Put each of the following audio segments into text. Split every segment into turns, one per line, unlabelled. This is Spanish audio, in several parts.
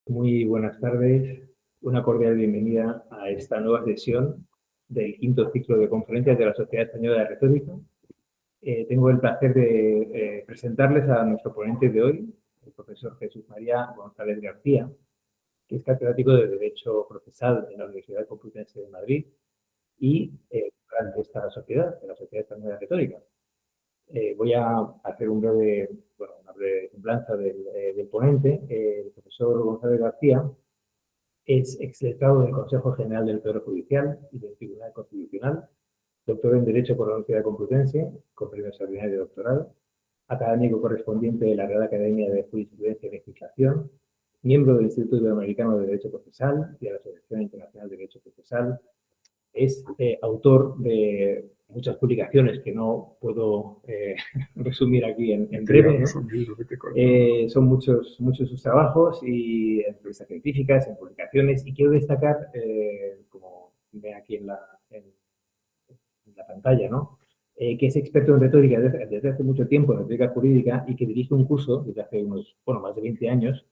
Muy buenas tardes. Una cordial bienvenida a esta nueva sesión del quinto ciclo de conferencias de la Sociedad Española de Retórica. Tengo el placer de presentarles a nuestro ponente de hoy, el profesor Jesús María González García, que es catedrático de Derecho Procesal en la Universidad Complutense de Madrid y de esta sociedad, de la Sociedad Española de Retórica. Voy a hacer una breve semblanza del ponente. El profesor González García es exletrado del Consejo General del Poder Judicial y del Tribunal Constitucional, doctor en Derecho por la Universidad Complutense, con premio extraordinario de doctorado, académico correspondiente de la Real Academia de Jurisprudencia y Legislación, miembro del Instituto Iberoamericano de Derecho Procesal y de la Asociación Internacional de Derecho Procesal. Es autor de muchas publicaciones que no puedo resumir aquí en breve, ¿no? Son muchos sus trabajos y en revistas científicas, en publicaciones, y quiero destacar, como ven aquí en la pantalla, ¿no? Que es experto en retórica desde hace mucho tiempo, en retórica jurídica, y que dirige un curso desde hace más de 20 años,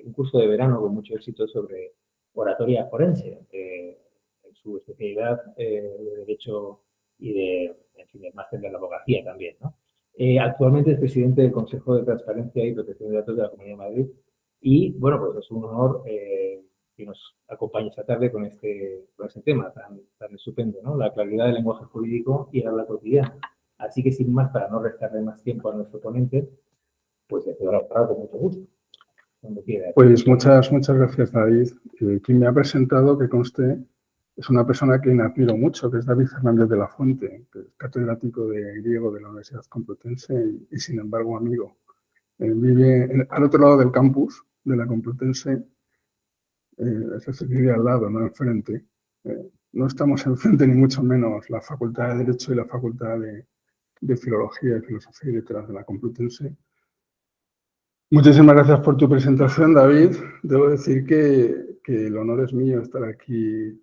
un curso de verano con mucho éxito sobre oratoria forense, en su especialidad de Derecho y de máster de la abogacía también, ¿no? Actualmente es presidente del Consejo de Transparencia y Protección de Datos de la Comunidad de Madrid y, bueno, pues es un honor que nos acompañe esta tarde con este tema tan estupendo, ¿no? La claridad del lenguaje jurídico y el habla cotidiana. Así que, sin más, para no restarle más tiempo a nuestro ponente, pues le cedo la palabra con mucho gusto.
Pues muchas gracias, David. Quien me ha presentado, que conste, es una persona a quien admiro mucho, que es David Fernández de la Fuente, que es catedrático de griego de la Universidad Complutense y sin embargo, amigo. Vive al otro lado del campus de la Complutense, es decir, vive al lado, no enfrente. No estamos enfrente ni mucho menos la Facultad de Derecho y la Facultad de Filología y Filosofía y Letras de la Complutense. Muchísimas gracias por tu presentación, David. Debo decir que el honor es mío estar aquí,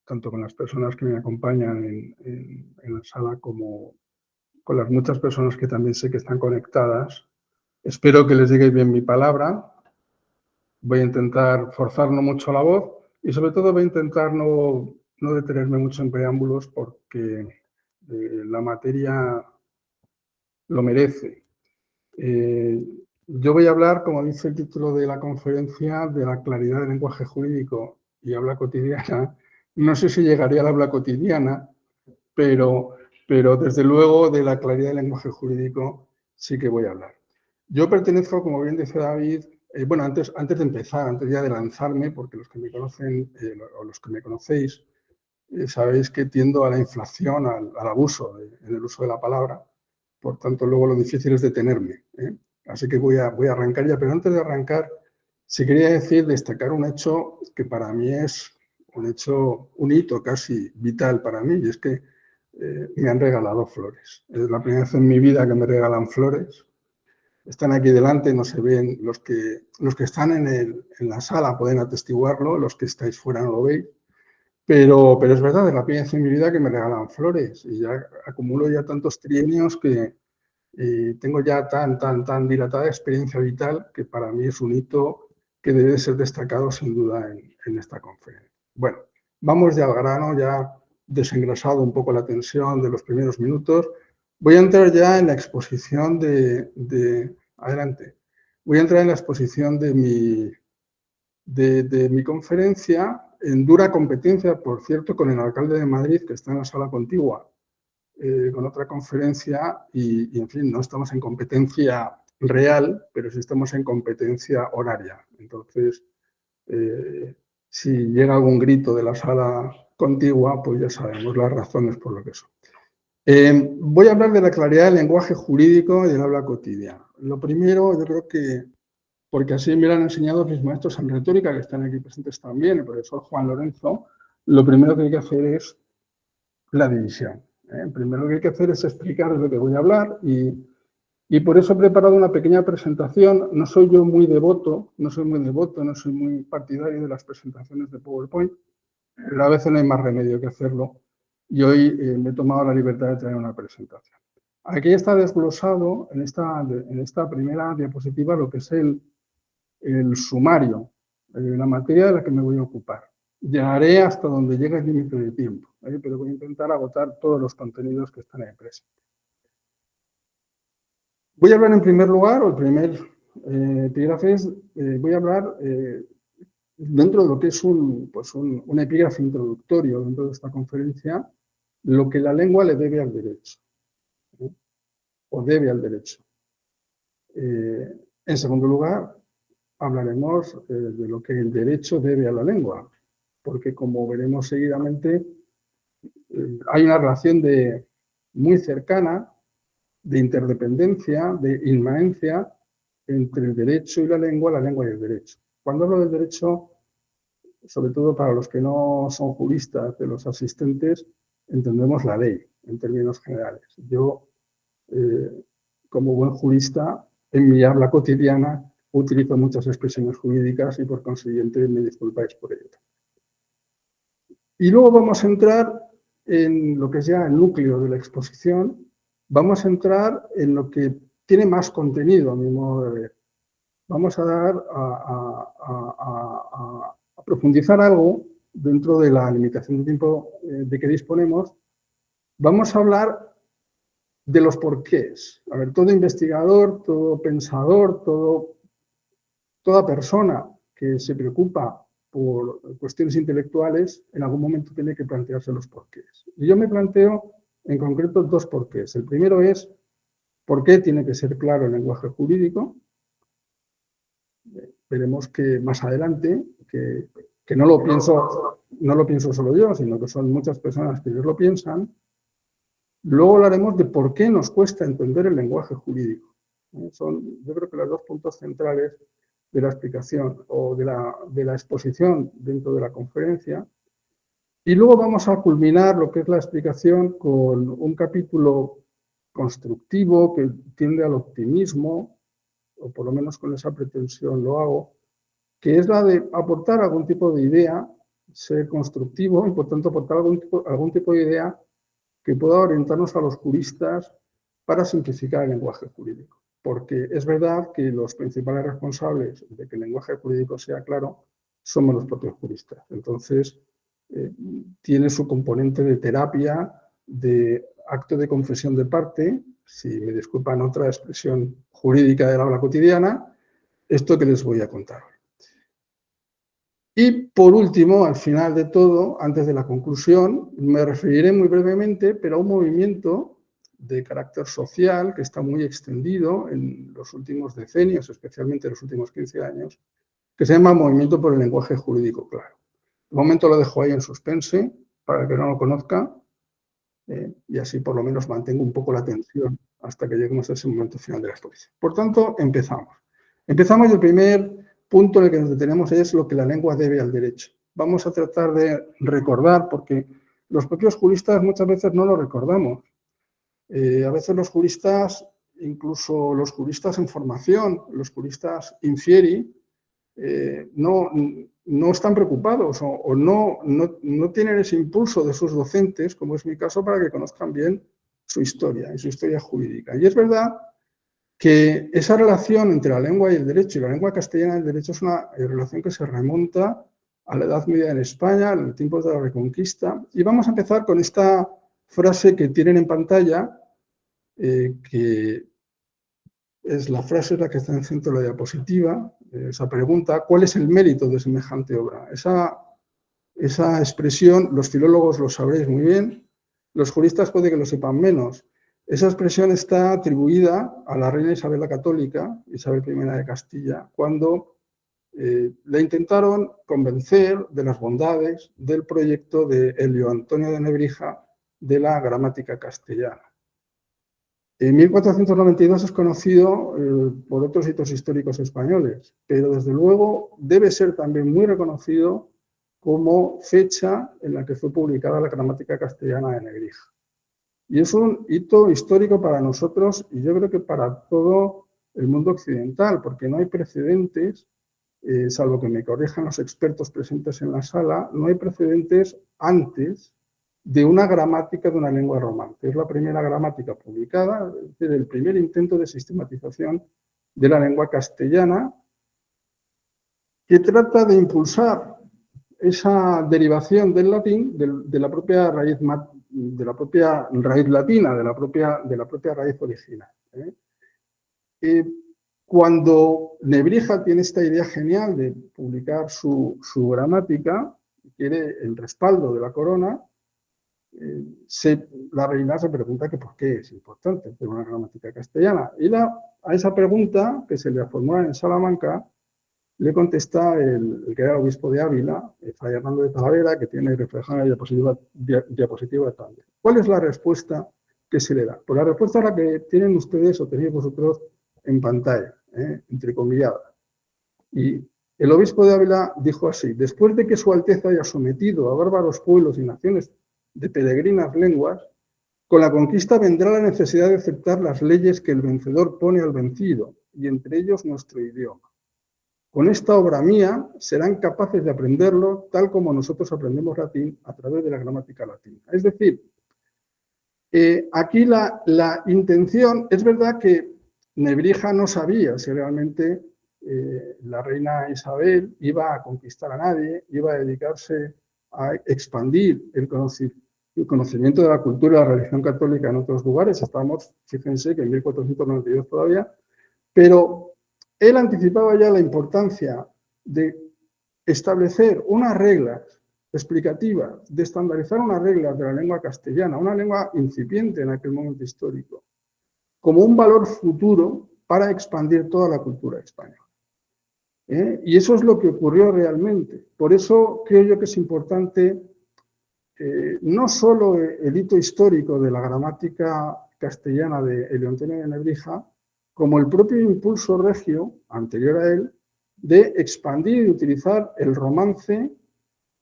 tanto con las personas que me acompañan en la sala como con las muchas personas que también sé que están conectadas. Espero que les llegue bien mi palabra. Voy a intentar forzar no mucho la voz y sobre todo voy a intentar no detenerme mucho en preámbulos porque la materia lo merece. Yo voy a hablar, como dice el título de la conferencia, de la claridad del lenguaje jurídico y habla cotidiana. No sé si llegaría al habla cotidiana, pero desde luego de la claridad del lenguaje jurídico sí que voy a hablar. Yo pertenezco, como bien dice David, bueno, antes de empezar, antes ya de lanzarme, porque los que me conocen o los que me conocéis, sabéis que tiendo a la inflación, al abuso en el uso de la palabra. Por tanto, luego lo difícil es detenerme. Así que voy a arrancar ya. Pero antes de arrancar, sí quería destacar un hecho que para mí es un hito casi vital para mí, y es que me han regalado flores. Es la primera vez en mi vida que me regalan flores. Están aquí delante, no se ven. Los que están en la sala pueden atestiguarlo, los que estáis fuera no lo veis. Pero es verdad, es la primera vez en mi vida que me regalan flores y ya acumulo ya tantos trienios que tengo ya tan dilatada experiencia vital que para mí es un hito que debe ser destacado sin duda en esta conferencia. Bueno, vamos ya al grano, ya desengrasado un poco la tensión de los primeros minutos. Voy a entrar ya en la exposición adelante. Voy a entrar en la exposición de mi conferencia, en dura competencia, por cierto, con el alcalde de Madrid, que está en la sala contigua, con otra conferencia, y en fin, no estamos en competencia real, pero sí estamos en competencia horaria. Entonces, si llega algún grito de la sala contigua, pues ya sabemos las razones por lo que son. Voy a hablar de la claridad del lenguaje jurídico y del habla cotidiana. Lo primero, yo creo que porque así me lo han enseñado mis maestros en retórica, que están aquí presentes también, el profesor Juan Lorenzo, lo primero que hay que hacer es la división. Primero lo que hay que hacer es explicar de lo que voy a hablar y por eso he preparado una pequeña presentación. No soy muy devoto, no soy muy partidario de las presentaciones de PowerPoint, pero a veces no hay más remedio que hacerlo y hoy me he tomado la libertad de traer una presentación. Aquí está desglosado en esta primera diapositiva lo que es el sumario, la materia de la que me voy a ocupar. Llegaré hasta donde llegue el límite de tiempo, pero voy a intentar agotar todos los contenidos que están ahí presentes. Voy a hablar en primer lugar, o el primer epígrafe es, voy a hablar dentro de lo que es un epígrafe introductorio dentro de esta conferencia, lo que la lengua le debe al derecho, o debe al derecho. En segundo lugar, hablaremos de lo que el derecho debe a la lengua, porque como veremos seguidamente, hay una relación muy cercana de interdependencia, de inmanencia entre el derecho y la lengua y el derecho. Cuando hablo del derecho, sobre todo para los que no son juristas, de los asistentes, entendemos la ley en términos generales. Yo, como buen jurista, en mi habla cotidiana utilizo muchas expresiones jurídicas y por consiguiente me disculpáis por ello. Y luego vamos a entrar en lo que es ya el núcleo de la exposición. Vamos a entrar en lo que tiene más contenido, a mi modo de ver. Vamos a profundizar algo dentro de la limitación de tiempo de que disponemos. Vamos a hablar de los porqués. A ver, todo investigador, todo pensador, toda persona que se preocupa por cuestiones intelectuales, en algún momento tiene que plantearse los porqués. Y yo me planteo en concreto dos porqués. El primero es por qué tiene que ser claro el lenguaje jurídico. Veremos que más adelante, que no lo pienso solo yo, sino que son muchas personas que ellos lo piensan. Luego hablaremos de por qué nos cuesta entender el lenguaje jurídico. Son, yo creo que, los dos puntos centrales de la explicación o de la exposición dentro de la conferencia. Y luego vamos a culminar lo que es la explicación con un capítulo constructivo que tiende al optimismo, o por lo menos con esa pretensión lo hago, que es la de aportar algún tipo de idea, ser constructivo y por tanto aportar algún tipo de idea que pueda orientarnos a los juristas para simplificar el lenguaje jurídico. Porque es verdad que los principales responsables de que el lenguaje jurídico sea claro somos los propios juristas. Entonces, tiene su componente de terapia, de acto de confesión de parte, si me disculpan otra expresión jurídica del habla cotidiana, esto que les voy a contar hoy. Y por último, al final de todo, antes de la conclusión, me referiré muy brevemente, pero a un movimiento de carácter social que está muy extendido en los últimos decenios, especialmente en los últimos 15 años, que se llama Movimiento por el Lenguaje Jurídico Claro. De momento lo dejo ahí en suspense, para el que no lo conozca, y así por lo menos mantengo un poco la atención hasta que lleguemos a ese momento final de la exposición. Por tanto, empezamos. Empezamos y el primer punto en el que nos detenemos es lo que la lengua debe al derecho. Vamos a tratar de recordar, porque los propios juristas muchas veces no lo recordamos. A veces los juristas, incluso los juristas en formación, los juristas in fieri, no están preocupados o no tienen ese impulso de sus docentes, como es mi caso, para que conozcan bien su historia y su historia jurídica. Y es verdad que esa relación entre la lengua y el derecho, y la lengua castellana y el derecho, es una relación que se remonta a la Edad Media en España, en los tiempos de la Reconquista. Y vamos a empezar con esta frase que tienen en pantalla, que es la frase la que está en el centro de la diapositiva, esa pregunta: ¿cuál es el mérito de semejante obra? Esa expresión, los filólogos lo sabréis muy bien, los juristas puede que lo sepan menos. Esa expresión está atribuida a la reina Isabel la Católica, Isabel I de Castilla, cuando la intentaron convencer de las bondades del proyecto de Elio Antonio de Nebrija de la gramática castellana. En 1492 es conocido por otros hitos históricos españoles, pero desde luego debe ser también muy reconocido como fecha en la que fue publicada la gramática castellana de Nebrija. Y es un hito histórico para nosotros y yo creo que para todo el mundo occidental, porque no hay precedentes, salvo que me corrijan los expertos presentes en la sala, no hay precedentes antes de una gramática de una lengua romance. Es la primera gramática publicada, es decir, el primer intento de sistematización de la lengua castellana, que trata de impulsar esa derivación del latín, de la propia raíz latina, de la propia raíz original. Cuando Nebrija tiene esta idea genial de publicar su gramática, quiere el respaldo de la corona, la reina se pregunta que por qué es importante hacer una gramática castellana. Y a esa pregunta, que se le formula en Salamanca, le contesta el que era el obispo de Ávila, Fray Hernando de Talavera, que tiene reflejada en la diapositiva también. ¿Cuál es la respuesta que se le da? Pues la respuesta es la que tienen ustedes o tenéis vosotros en pantalla, entrecomillada. Y el obispo de Ávila dijo así: después de que su Alteza haya sometido a bárbaros pueblos y naciones de peregrinas lenguas, con la conquista vendrá la necesidad de aceptar las leyes que el vencedor pone al vencido, y entre ellos nuestro idioma. Con esta obra mía serán capaces de aprenderlo tal como nosotros aprendemos latín a través de la gramática latina. Es decir, aquí la intención, es verdad que Nebrija no sabía si realmente la reina Isabel iba a conquistar a nadie, iba a dedicarse a expandir el conocimiento de la cultura y la religión católica en otros lugares. Estamos, fíjense que en 1492 todavía, pero él anticipaba ya la importancia de establecer unas reglas explicativas, de estandarizar unas reglas de la lengua castellana, una lengua incipiente en aquel momento histórico, como un valor futuro para expandir toda la cultura española. Y eso es lo que ocurrió realmente. Por eso creo yo que es importante no solo el hito histórico de la gramática castellana de Elio Antonio de Nebrija, como el propio impulso regio, anterior a él, de expandir y utilizar el romance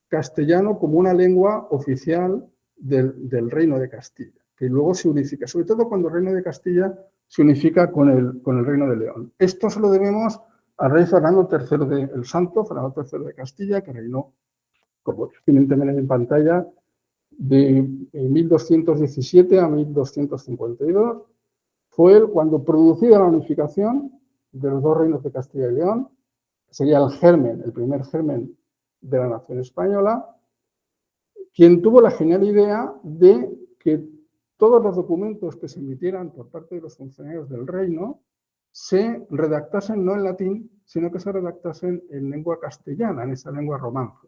castellano como una lengua oficial del Reino de Castilla, que luego se unifica, sobre todo cuando el Reino de Castilla se unifica con el Reino de León. Esto se lo debemos al rey Fernando III el Santo, Fernando III de Castilla, que reinó, como tienen también en pantalla, de 1217 a 1252. Fue él cuando, producida la unificación de los dos reinos de Castilla y León, sería el germen, el primer germen de la nación española, quien tuvo la genial idea de que todos los documentos que se emitieran por parte de los funcionarios del reino se redactasen no en latín, sino que se redactasen en lengua castellana, en esa lengua romance,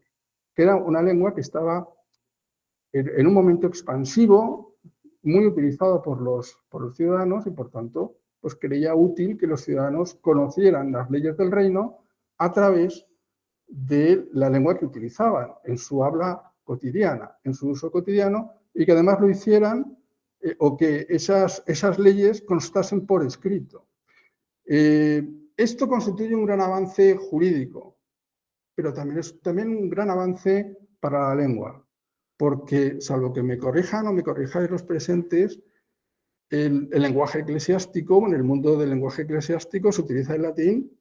que era una lengua que estaba en un momento expansivo, muy utilizado por los ciudadanos, y por tanto pues creía útil que los ciudadanos conocieran las leyes del reino a través de la lengua que utilizaban en su habla cotidiana, en su uso cotidiano, y que además lo hicieran o que esas leyes constasen por escrito. Esto constituye un gran avance jurídico, pero también es un gran avance para la lengua, porque, salvo que me corrijan o me corrijáis los presentes, el lenguaje eclesiástico, en el mundo del lenguaje eclesiástico se utiliza el latín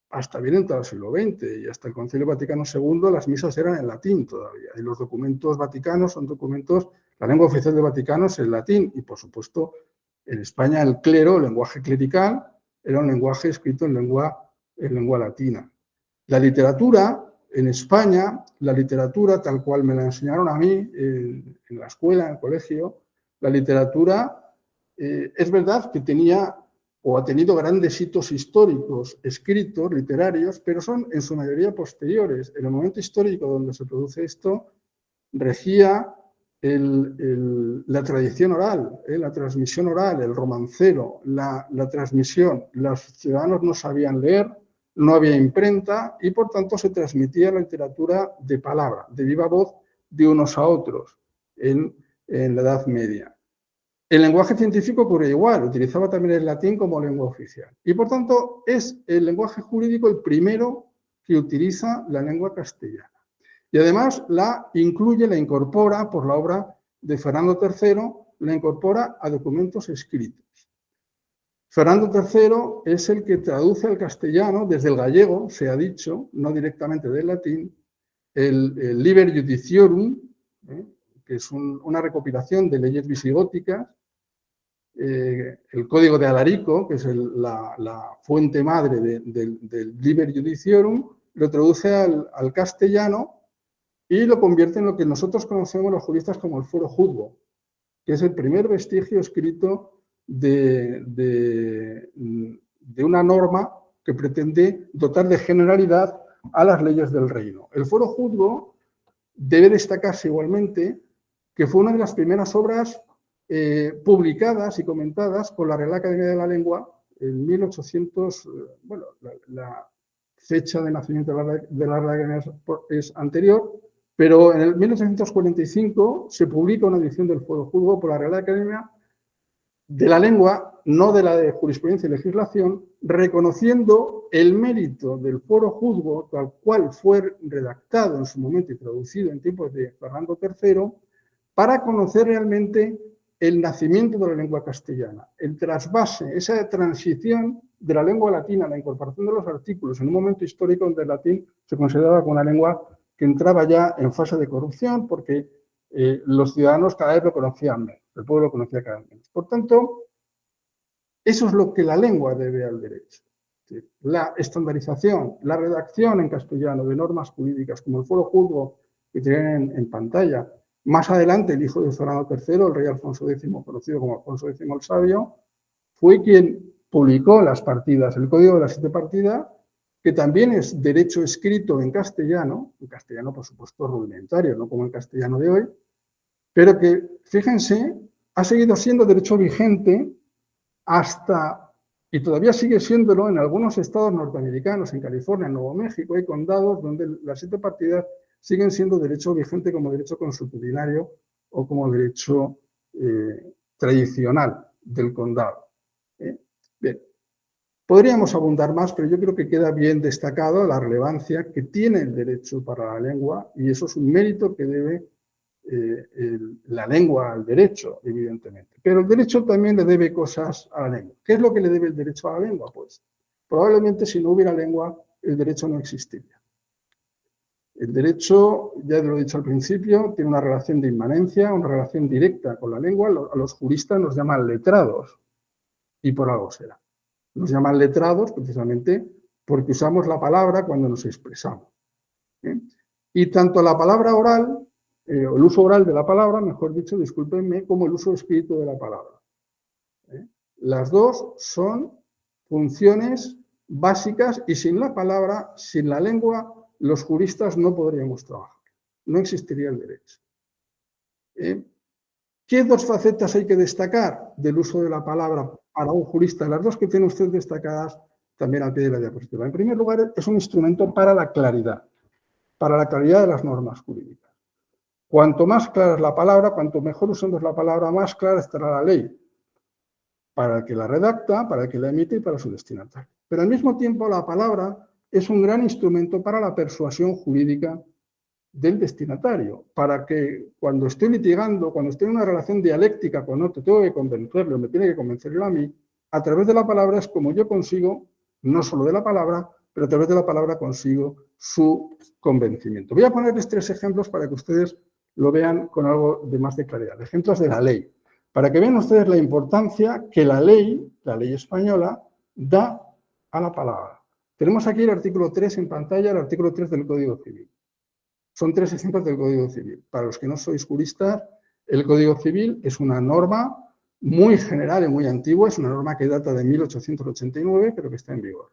hasta bien entrado el siglo XX, y hasta el Concilio Vaticano II las misas eran en latín todavía, y los documentos vaticanos son documentos, la lengua oficial del Vaticano es el latín, y por supuesto en España el clero, el lenguaje clerical, era un lenguaje escrito en lengua latina. La literatura, en España, la literatura, tal cual me la enseñaron a mí en la escuela, en el colegio, la literatura es verdad que tenía o ha tenido grandes hitos históricos escritos, literarios, pero son en su mayoría posteriores. En el momento histórico donde se produce esto, regía la tradición oral, la transmisión oral, el romancero, la transmisión. Los ciudadanos no sabían leer, no había imprenta y por tanto se transmitía la literatura de palabra, de viva voz, de unos a otros en la Edad Media. El lenguaje científico ocurre igual, utilizaba también el latín como lengua oficial. Y por tanto es el lenguaje jurídico el primero que utiliza la lengua castellana. Y además la incluye, la incorpora por la obra de Fernando III, la incorpora a documentos escritos. Fernando III es el que traduce al castellano desde el gallego, se ha dicho, no directamente del latín, el Liber Judiciorum, que es una recopilación de leyes visigóticas, el Código de Alarico, que es la fuente madre del Liber Judiciorum, lo traduce al castellano y lo convierte en lo que nosotros conocemos los juristas como el Foro Juzgo, que es el primer vestigio escrito de una norma que pretende dotar de generalidad a las leyes del reino. El Foro Juzgo debe destacarse igualmente que fue una de las primeras obras publicadas y comentadas por la Real Academia de la Lengua en 1800, bueno, la fecha de nacimiento de la Real Academia es anterior, pero en el 1845 se publica una edición del Foro Juzgo por la Real Academia de la Lengua, no de la de Jurisprudencia y Legislación, reconociendo el mérito del Foro Juzgo, tal cual fue redactado en su momento y traducido en tiempos de Fernando III, para conocer realmente el nacimiento de la lengua castellana, el trasvase, esa transición de la lengua latina, la incorporación de los artículos en un momento histórico donde el latín se consideraba como una lengua que entraba ya en fase de corrupción porque los ciudadanos cada vez lo conocían menos, el pueblo lo conocía cada vez menos. Por tanto, eso es lo que la lengua debe al derecho. La estandarización, la redacción en castellano de normas jurídicas, como el Foro Juzgo que tienen en pantalla. Más adelante, el hijo de Fernando III, el rey Alfonso X, conocido como Alfonso X el Sabio, fue quien publicó las partidas, el Código de las 7 partidas, que también es derecho escrito en castellano por supuesto rudimentario, no como el castellano de hoy, pero que, fíjense, ha seguido siendo derecho vigente hasta, y todavía sigue siéndolo en algunos estados norteamericanos, en California, en Nuevo México, hay condados donde las 7 partidas siguen siendo derecho vigente como derecho consuetudinario o como derecho tradicional del condado. Bien, podríamos abundar más, pero yo creo que queda bien destacado la relevancia que tiene el derecho para la lengua y eso es un mérito que debe la lengua al derecho, evidentemente. Pero el derecho también le debe cosas a la lengua. ¿Qué es lo que le debe el derecho a la lengua? Pues probablemente si no hubiera lengua, el derecho no existiría. El derecho, ya lo he dicho al principio, tiene una relación de inmanencia, una relación directa con la lengua. A los juristas nos llaman letrados y por algo será. Nos llaman letrados precisamente porque usamos la palabra cuando nos expresamos. Y tanto la palabra oral, el uso oral de la palabra, mejor dicho, discúlpenme, como el uso escrito de la palabra. Las dos son funciones básicas y sin la palabra, sin la lengua, los juristas no podríamos trabajar. No existiría el derecho. ¿Qué 2 facetas hay que destacar del uso de la palabra para un jurista? Las 2 que tienen ustedes destacadas también al pie de la diapositiva. En primer lugar, es un instrumento para la claridad de las normas jurídicas. Cuanto más clara es la palabra, cuanto mejor usemos la palabra, más clara estará la ley para el que la redacta, para el que la emite y para su destinatario. Pero al mismo tiempo, la palabra es un gran instrumento para la persuasión jurídica del destinatario, para que cuando estoy litigando, cuando estoy en una relación dialéctica con otro, tengo que convencerle o me tiene que convencerlo a mí, a través de la palabra es como yo consigo, no solo de la palabra, pero a través de la palabra consigo su convencimiento. Voy a ponerles 3 ejemplos para que ustedes lo vean con algo de más de claridad. Ejemplos de la ley, para que vean ustedes la importancia que la ley española, da a la palabra. Tenemos aquí el artículo 3 en pantalla, el artículo 3 del Código Civil. Son 3 ejemplos del Código Civil. Para los que no sois juristas, el Código Civil es una norma muy general y muy antigua, es una norma que data de 1889, pero que está en vigor.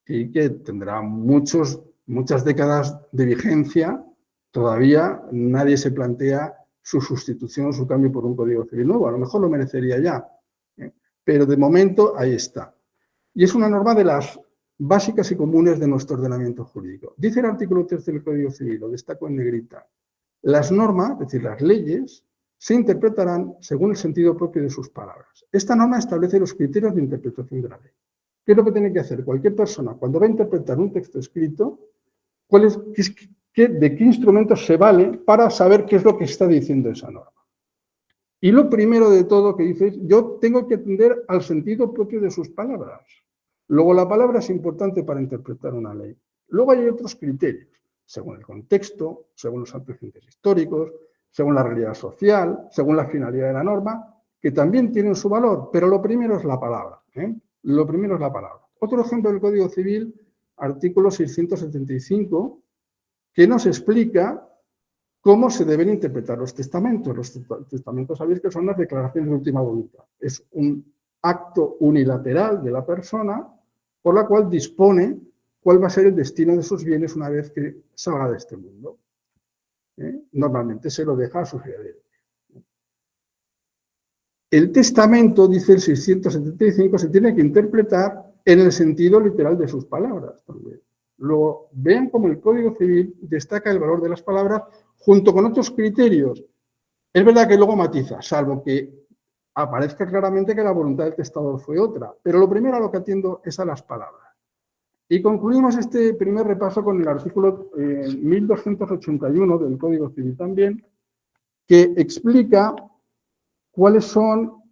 Y que tendrá muchas décadas de vigencia. Todavía nadie se plantea su sustitución o su cambio por un Código Civil nuevo. A lo mejor lo merecería ya, pero de momento ahí está. Y es una norma de las básicas y comunes de nuestro ordenamiento jurídico. Dice el artículo 3 del Código Civil, lo destaco en negrita, las normas, es decir, las leyes, se interpretarán según el sentido propio de sus palabras. Esta norma establece los criterios de interpretación de la ley. ¿Qué es lo que tiene que hacer cualquier persona cuando va a interpretar un texto escrito? ¿De qué instrumentos se vale para saber qué es lo que está diciendo esa norma? Y lo primero de todo que dice es, yo tengo que atender al sentido propio de sus palabras. Luego, la palabra es importante para interpretar una ley. Luego hay otros criterios, según el contexto, según los antecedentes históricos, según la realidad social, según la finalidad de la norma, que también tienen su valor, pero lo primero es la palabra. Lo primero es la palabra. Otro ejemplo del Código Civil, artículo 675, que nos explica cómo se deben interpretar los testamentos. Los testamentos, sabéis que son las declaraciones de última voluntad. Es un acto unilateral de la persona por la cual dispone cuál va a ser el destino de sus bienes una vez que salga de este mundo. Normalmente se lo deja a sus herederos. El testamento, dice el 675, se tiene que interpretar en el sentido literal de sus palabras también. Luego, vean cómo el Código Civil destaca el valor de las palabras junto con otros criterios. Es verdad que luego matiza, salvo que aparezca claramente que la voluntad del testador fue otra, pero lo primero a lo que atiendo es a las palabras. Y concluimos este primer repaso con el artículo 1281 del Código Civil también, que explica cuáles son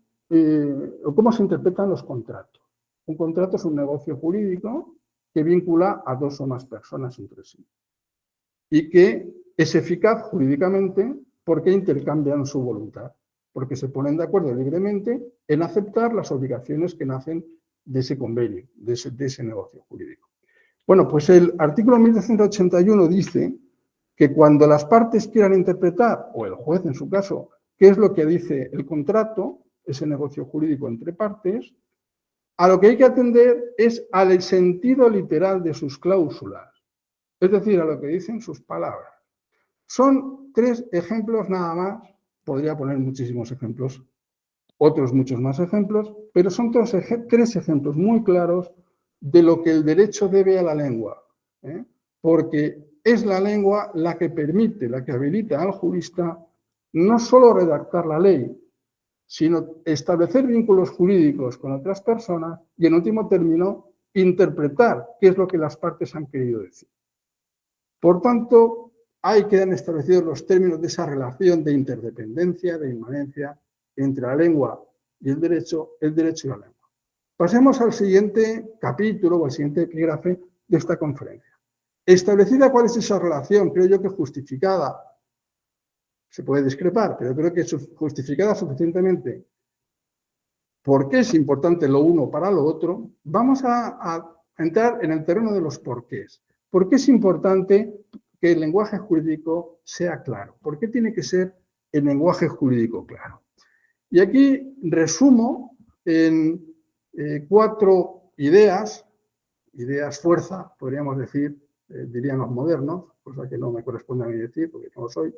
o cómo se interpretan los contratos. Un contrato es un negocio jurídico que vincula a dos o más personas entre sí y que es eficaz jurídicamente porque intercambian su voluntad, porque se ponen de acuerdo libremente en aceptar las obligaciones que nacen de ese convenio, de ese negocio jurídico. Bueno, pues el artículo 1281 dice que cuando las partes quieran interpretar, o el juez en su caso, qué es lo que dice el contrato, ese negocio jurídico entre partes, a lo que hay que atender es al sentido literal de sus cláusulas, es decir, a lo que dicen sus palabras. Son 3 ejemplos nada más, podría poner muchísimos ejemplos, otros muchos más ejemplos, pero son 3 ejemplos muy claros de lo que el derecho debe a la lengua, porque es la lengua la que permite, la que habilita al jurista no solo redactar la ley, sino establecer vínculos jurídicos con otras personas y, en último término, interpretar qué es lo que las partes han querido decir. Por tanto, ahí quedan establecidos los términos de esa relación de interdependencia, de inmanencia entre la lengua y el derecho y la lengua. Pasemos al siguiente capítulo o al siguiente epígrafe de esta conferencia. Establecida cuál es esa relación, creo yo que justificada, se puede discrepar, pero creo que es justificada suficientemente porque es importante lo uno para lo otro, vamos a entrar en el terreno de los porqués. ¿Por qué es importante que el lenguaje jurídico sea claro? ¿Por qué tiene que ser el lenguaje jurídico claro? Y aquí resumo en 4 ideas fuerza, podríamos decir, dirían los modernos, cosa que no me corresponde a mí decir porque no lo soy.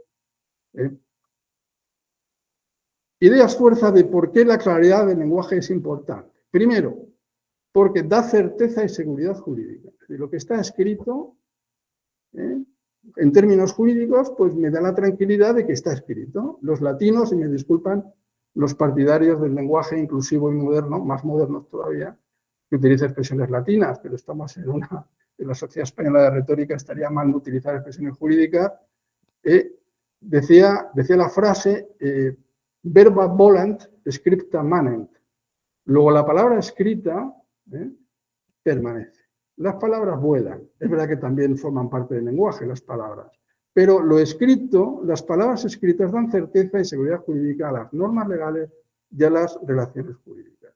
Ideas fuerza de por qué la claridad del lenguaje es importante. Primero, porque da certeza y seguridad jurídica. Es decir, lo que está escrito, en términos jurídicos, pues me da la tranquilidad de que está escrito. Los latinos, y me disculpan, los partidarios del lenguaje inclusivo y moderno, más modernos todavía, que utiliza expresiones latinas, pero estamos en la Sociedad Española de Retórica, estaría mal no utilizar expresiones jurídicas. Decía la frase, verba volant, scripta manent. Luego la palabra escrita permanece. Las palabras vuelan. Es verdad que también forman parte del lenguaje las palabras, pero lo escrito, las palabras escritas dan certeza y seguridad jurídica a las normas legales y a las relaciones jurídicas.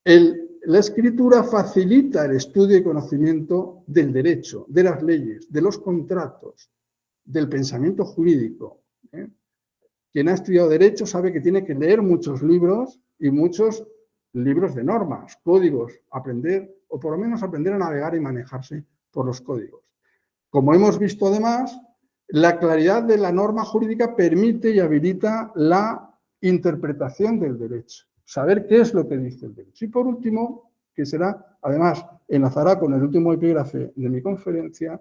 La escritura facilita el estudio y conocimiento del derecho, de las leyes, de los contratos, del pensamiento jurídico. Quien ha estudiado derecho sabe que tiene que leer muchos libros y muchos libros de normas, códigos, aprender, o por lo menos aprender a navegar y manejarse por los códigos. Como hemos visto además, la claridad de la norma jurídica permite y habilita la interpretación del derecho, saber qué es lo que dice el derecho. Y por último, que será, además, enlazará con el último epígrafe de mi conferencia,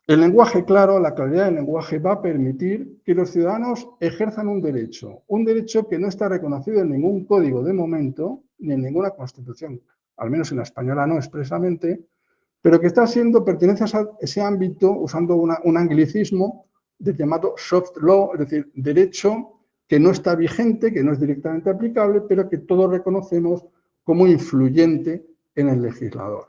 el lenguaje claro, la claridad del lenguaje va a permitir que los ciudadanos ejerzan un derecho que no está reconocido en ningún código de momento, ni en ninguna constitución, al menos en la española no expresamente, pero que está siendo, pertenece a ese ámbito, usando un anglicismo llamado soft law, es decir, derecho que no está vigente, que no es directamente aplicable, pero que todos reconocemos como influyente en el legislador.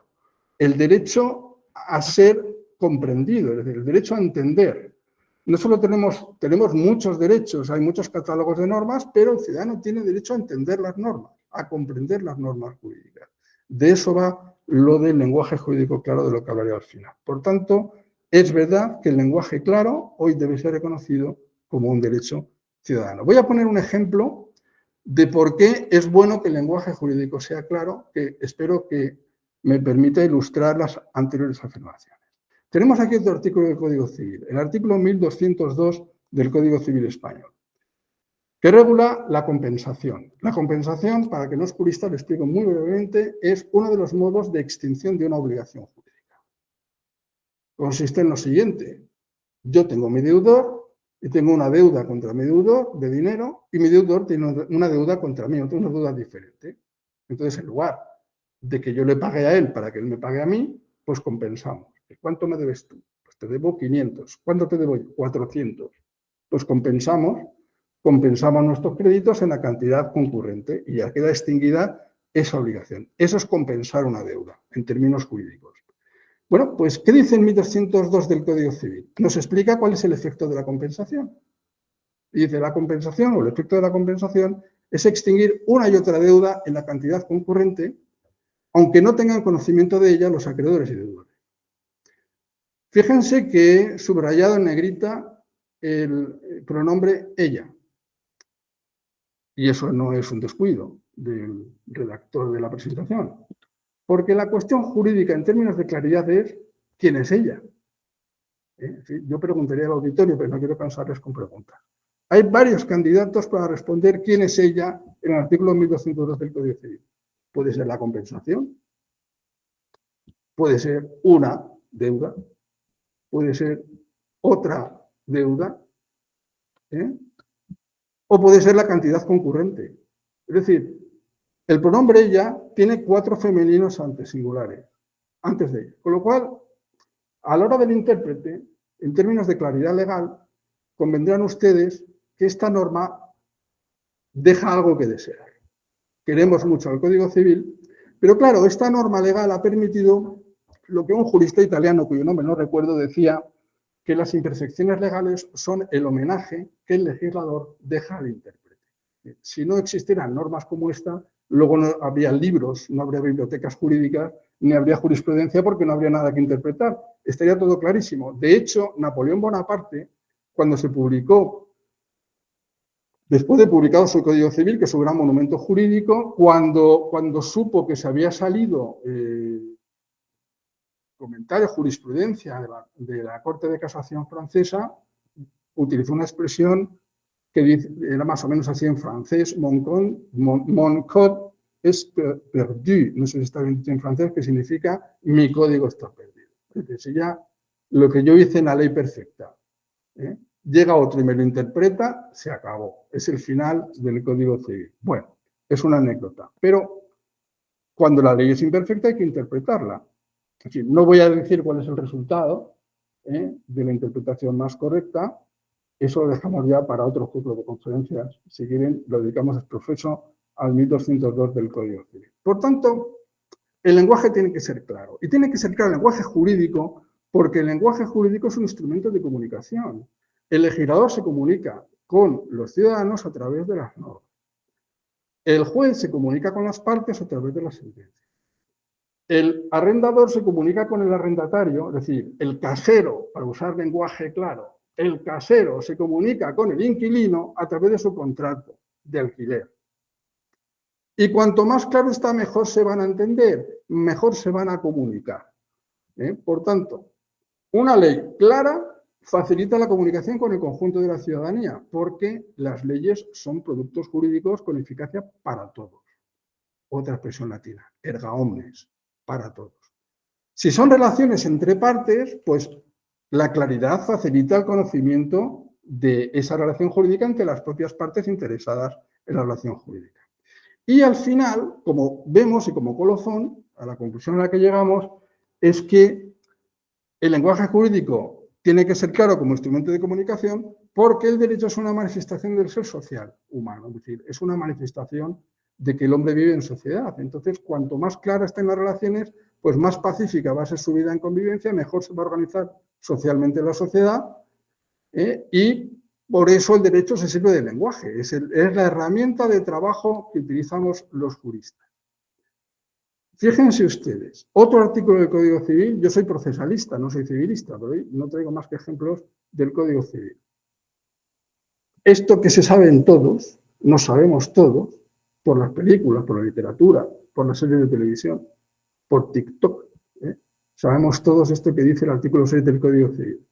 El derecho a ser comprendido, es decir, el derecho a entender. No solo tenemos muchos derechos, hay muchos catálogos de normas, pero el ciudadano tiene derecho a entender las normas, a comprender las normas jurídicas. De eso va lo del lenguaje jurídico claro, de lo que hablaré al final. Por tanto, es verdad que el lenguaje claro hoy debe ser reconocido como un derecho ciudadano. Voy a poner un ejemplo de por qué es bueno que el lenguaje jurídico sea claro, que espero que me permita ilustrar las anteriores afirmaciones. Tenemos aquí otro artículo del Código Civil, el artículo 1202 del Código Civil Español, que regula la compensación. La compensación, para que no es jurista, lo explico muy brevemente, es uno de los modos de extinción de una obligación jurídica. Consiste en lo siguiente: yo tengo mi deudor y tengo una deuda contra mi deudor de dinero, y mi deudor tiene una deuda contra mí, otra una deuda diferente. Entonces, en lugar de que yo le pague a él para que él me pague a mí, pues compensamos. ¿Cuánto me debes tú? Pues te debo 500. ¿Cuánto te debo yo? 400. Pues compensamos nuestros créditos en la cantidad concurrente y ya queda extinguida esa obligación. Eso es compensar una deuda, en términos jurídicos. Bueno, pues, ¿qué dice el 1202 del Código Civil? Nos explica cuál es el efecto de la compensación. Y dice, la compensación, o el efecto de la compensación, es extinguir una y otra deuda en la cantidad concurrente, aunque no tengan conocimiento de ella los acreedores y deudores. Fíjense que he subrayado en negrita el pronombre ella. Y eso no es un descuido del redactor de la presentación. Porque la cuestión jurídica en términos de claridad es ¿quién es ella? Yo preguntaría al auditorio, pero no quiero cansarles con preguntas. Hay varios candidatos para responder quién es ella en el artículo 1202 del Código Civil. Puede ser la compensación, puede ser una deuda, puede ser otra deuda, o puede ser la cantidad concurrente. Es decir, el pronombre ella tiene 4 femeninos antes, singulares, antes de ella. Con lo cual, a la hora del intérprete, en términos de claridad legal, convendrán ustedes que esta norma deja algo que desear. Queremos mucho al Código Civil, pero claro, esta norma legal ha permitido lo que un jurista italiano, cuyo nombre no recuerdo, decía, que las imperfecciones legales son el homenaje que el legislador deja al intérprete. Si no existieran normas como esta, luego no habría libros, no habría bibliotecas jurídicas, ni habría jurisprudencia porque no habría nada que interpretar. Estaría todo clarísimo. De hecho, Napoleón Bonaparte, cuando se publicó, después de publicado su Código Civil, que es su gran monumento jurídico, cuando supo que se había salido comentario, jurisprudencia de la Corte de Casación francesa, utilizó una expresión que era más o menos así en francés: mon code es perdu, no sé si está bien dicho en francés, que significa mi código está perdido. Es decir, ya lo que yo hice en la ley perfecta, llega otro y me lo interpreta, se acabó. Es el final del Código Civil. Bueno, es una anécdota, pero cuando la ley es imperfecta hay que interpretarla. En fin, no voy a decir cuál es el resultado de la interpretación más correcta. Eso lo dejamos ya para otro ciclo de conferencias. Si quieren, lo dedicamos al profeso al 1202 del Código Civil. Por tanto, el lenguaje tiene que ser claro. Y tiene que ser claro el lenguaje jurídico, porque el lenguaje jurídico es un instrumento de comunicación. El legislador se comunica con los ciudadanos a través de las normas. El juez se comunica con las partes a través de las sentencias. El arrendador se comunica con el arrendatario, es decir, el casero, para usar lenguaje claro, el casero se comunica con el inquilino a través de su contrato de alquiler. Y cuanto más claro está, mejor se van a entender, mejor se van a comunicar. Por tanto, una ley clara facilita la comunicación con el conjunto de la ciudadanía, porque las leyes son productos jurídicos con eficacia para todos. Otra expresión latina, erga omnes, para todos. Si son relaciones entre partes, pues la claridad facilita el conocimiento de esa relación jurídica entre las propias partes interesadas en la relación jurídica. Y al final, como vemos y como colofón, a la conclusión a la que llegamos, es que el lenguaje jurídico tiene que ser claro como instrumento de comunicación, porque el derecho es una manifestación del ser social humano, es decir, es una manifestación de que el hombre vive en sociedad. Entonces, cuanto más clara estén las relaciones, pues más pacífica va a ser su vida en convivencia, mejor se va a organizar socialmente la sociedad, y por eso el derecho se sirve del lenguaje, es la herramienta de trabajo que utilizamos los juristas. Fíjense ustedes, otro artículo del Código Civil, yo soy procesalista, no soy civilista, pero no traigo más que ejemplos del Código Civil. Esto que se saben todos, no sabemos todos, por las películas, por la literatura, por las series de televisión, por TikTok. Sabemos todos esto que dice el artículo 6 del Código Civil.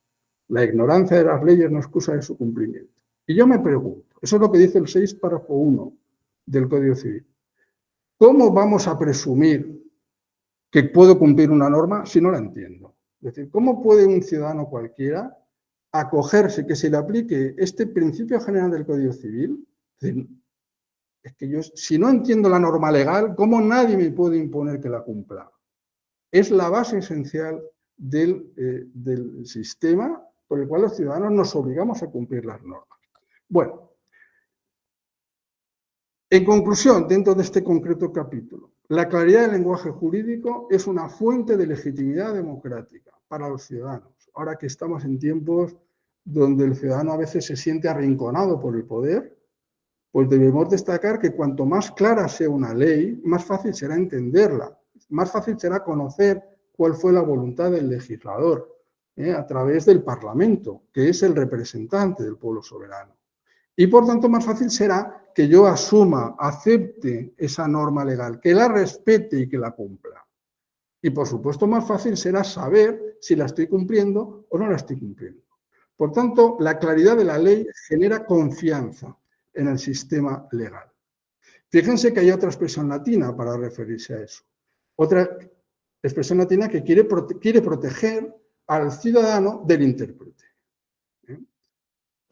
La ignorancia de las leyes no es excusa de su cumplimiento. Y yo me pregunto, eso es lo que dice el 6, párrafo 1 del Código Civil. ¿Cómo vamos a presumir que puedo cumplir una norma si no la entiendo? Es decir, ¿cómo puede un ciudadano cualquiera acogerse que se le aplique este principio general del Código Civil? Es que yo, si no entiendo la norma legal, ¿cómo nadie me puede imponer que la cumpla? Es la base esencial del sistema por el cual los ciudadanos nos obligamos a cumplir las normas. Bueno, en conclusión, dentro de este concreto capítulo, la claridad del lenguaje jurídico es una fuente de legitimidad democrática para los ciudadanos. Ahora que estamos en tiempos donde el ciudadano a veces se siente arrinconado por el poder, pues debemos destacar que cuanto más clara sea una ley, más fácil será entenderla, más fácil será conocer cuál fue la voluntad del legislador a través del Parlamento, que es el representante del pueblo soberano. Y por tanto más fácil será que yo asuma, acepte esa norma legal, que la respete y que la cumpla. Y por supuesto más fácil será saber si la estoy cumpliendo o no la estoy cumpliendo. Por tanto, la claridad de la ley genera confianza en el sistema legal. Fíjense que hay otra expresión latina para referirse a eso. Otra expresión latina que quiere proteger al ciudadano del intérprete.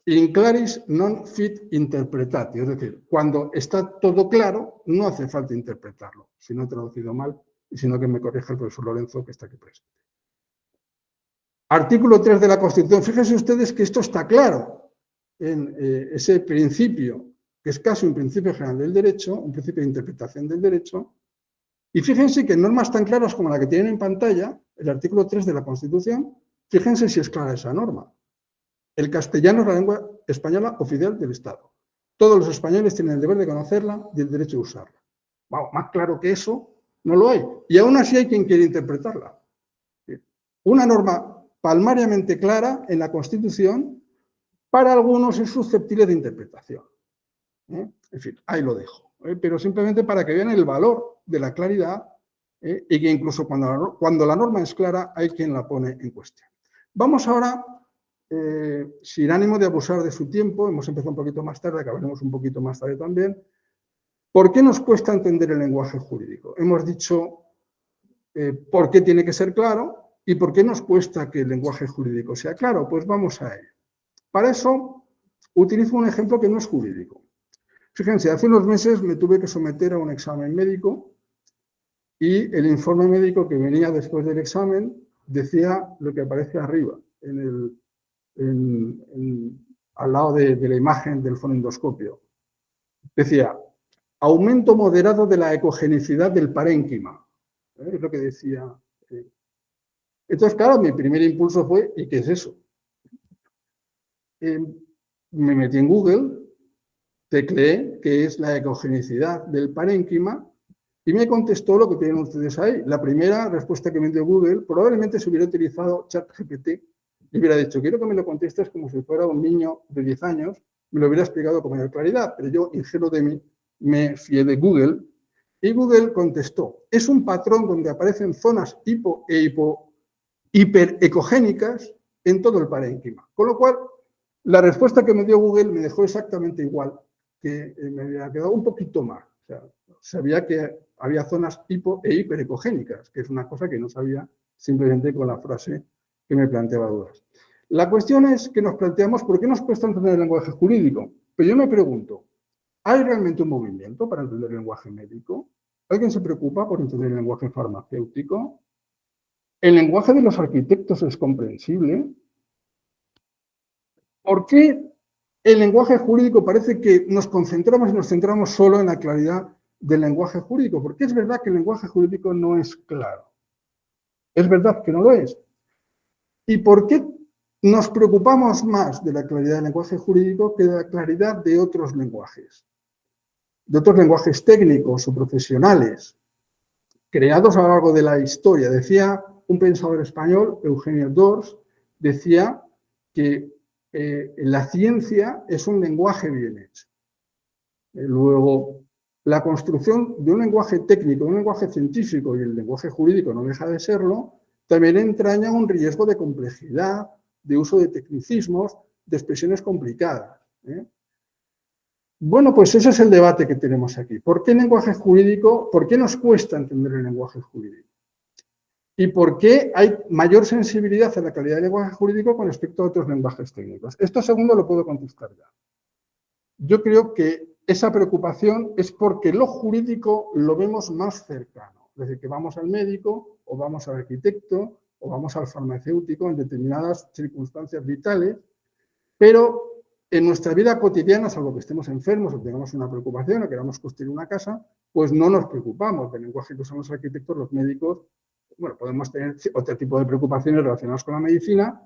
In claris non fit interpretatio, es decir, cuando está todo claro, no hace falta interpretarlo, si no he traducido mal, y si no que me corrija el profesor Lorenzo, que está aquí presente. Artículo 3 de la Constitución. Fíjense ustedes que esto está claro en ese principio, que es casi un principio general del derecho, un principio de interpretación del derecho, y fíjense que en normas tan claras como la que tienen en pantalla, el artículo 3 de la Constitución, fíjense si es clara esa norma. El castellano es la lengua española oficial del Estado. Todos los españoles tienen el deber de conocerla y el derecho de usarla. Wow, más claro que eso no lo hay. Y aún así hay quien quiere interpretarla. Una norma palmariamente clara en la Constitución, para algunos es susceptible de interpretación. En fin, ahí lo dejo. Pero simplemente para que vean el valor de la claridad y que incluso cuando la norma es clara hay quien la pone en cuestión. Vamos ahora... sin ánimo de abusar de su tiempo, hemos empezado un poquito más tarde, acabaremos un poquito más tarde también. ¿Por qué nos cuesta entender el lenguaje jurídico? Hemos dicho por qué tiene que ser claro y por qué nos cuesta que el lenguaje jurídico sea claro. Pues vamos a ello. Para eso utilizo un ejemplo que no es jurídico. Fíjense, hace unos meses me tuve que someter a un examen médico y el informe médico que venía después del examen decía lo que aparece arriba, al lado de la imagen del fonendoscopio. Decía, aumento moderado de la ecogenicidad del parénquima. Es lo que decía. Entonces, claro, mi primer impulso fue, ¿y qué es eso? Me metí en Google, tecleé qué es la ecogenicidad del parénquima y me contestó lo que tienen ustedes ahí. La primera respuesta que me dio Google, probablemente se hubiera utilizado ChatGPT, y hubiera dicho, quiero que me lo contestes como si fuera un niño de 10 años, me lo hubiera explicado con mayor claridad, pero yo, ingenuo de mí, me fié de Google, y Google contestó, es un patrón donde aparecen zonas hiperecogénicas en todo el parénquima. Con lo cual, la respuesta que me dio Google me dejó exactamente igual, que me había quedado un poquito más. O sea, sabía que había zonas hiperecogénicas, que es una cosa que no sabía simplemente con la frase que me planteaba dudas. La cuestión es que nos planteamos por qué nos cuesta entender el lenguaje jurídico. Pero yo me pregunto, ¿hay realmente un movimiento para entender el lenguaje médico? ¿Alguien se preocupa por entender el lenguaje farmacéutico? ¿El lenguaje de los arquitectos es comprensible? ¿Por qué el lenguaje jurídico parece que nos concentramos y nos centramos solo en la claridad del lenguaje jurídico? Porque es verdad que el lenguaje jurídico no es claro. Es verdad que no lo es. ¿Y por qué nos preocupamos más de la claridad del lenguaje jurídico que de la claridad de otros lenguajes técnicos o profesionales? creados a lo largo de la historia. Decía un pensador español, Eugenio d'Ors, decía que la ciencia es un lenguaje bien hecho. Luego, la construcción de un lenguaje técnico, un lenguaje científico, y el lenguaje jurídico no deja de serlo, también entraña un riesgo de complejidad, de uso de tecnicismos, de expresiones complicadas. Bueno, pues ese es el debate que tenemos aquí. ¿Por qué el lenguaje jurídico? ¿Por qué nos cuesta entender el lenguaje jurídico? ¿Y por qué hay mayor sensibilidad a la calidad del lenguaje jurídico con respecto a otros lenguajes técnicos? Esto segundo lo puedo contestar ya. Yo creo que esa preocupación es porque lo jurídico lo vemos más cercano. Es decir, que vamos al médico, o vamos al arquitecto, o vamos al farmacéutico en determinadas circunstancias vitales, pero en nuestra vida cotidiana, salvo que estemos enfermos o tengamos una preocupación o queramos construir una casa, pues no nos preocupamos del lenguaje que usan los arquitectos, los médicos. Bueno, podemos tener otro tipo de preocupaciones relacionadas con la medicina,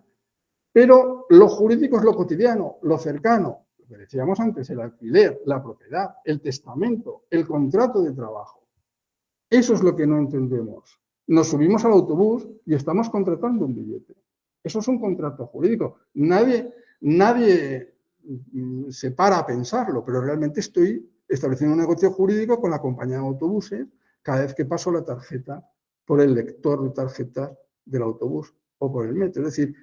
pero lo jurídico es lo cotidiano, lo cercano. Lo que decíamos antes, el alquiler, la propiedad, el testamento, el contrato de trabajo. Eso es lo que no entendemos. Nos subimos al autobús y estamos contratando un billete. Eso es un contrato jurídico. Nadie se para a pensarlo, pero realmente estoy estableciendo un negocio jurídico con la compañía de autobuses cada vez que paso la tarjeta por el lector de tarjetas del autobús o por el metro. Es decir,